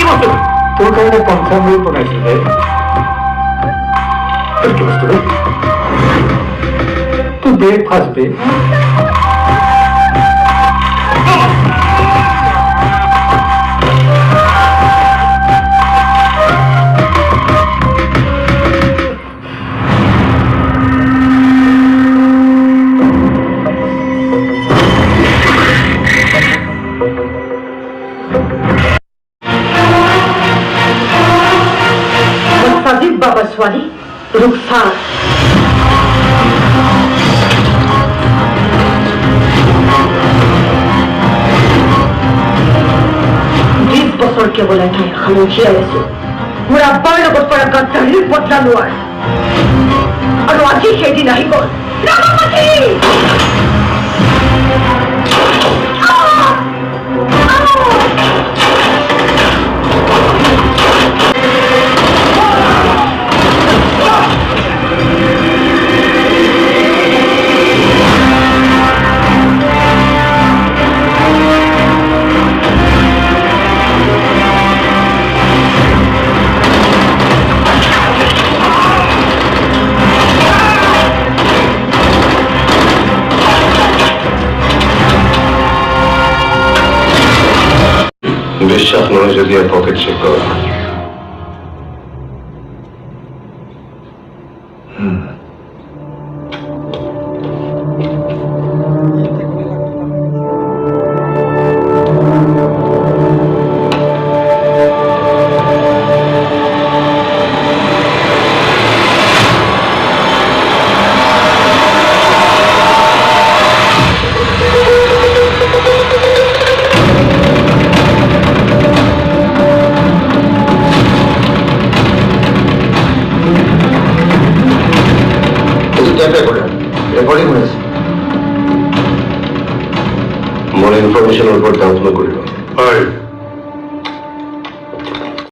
বস্তু তোর কারণে কনফার্ম হয়ে বনাইছিল রে তোর কি বস্তু রে তুই ব্রেক ফাসবে बाबा स्वाली रुखसार 20 বছর কেবল এটাই খামোশিয়া আছে মোৰ আব্বাৰ লগত পৰা গাদ্দাৰীৰ বদলা লোৱাৰ আৰু আজি সেইদিন আহি গ'ল বিশ্বাস নয় যদি পকেট চেক করা রেকর্ডিং হয়েছে মোর ইনফরমেশন উপর দাঁতলো করিল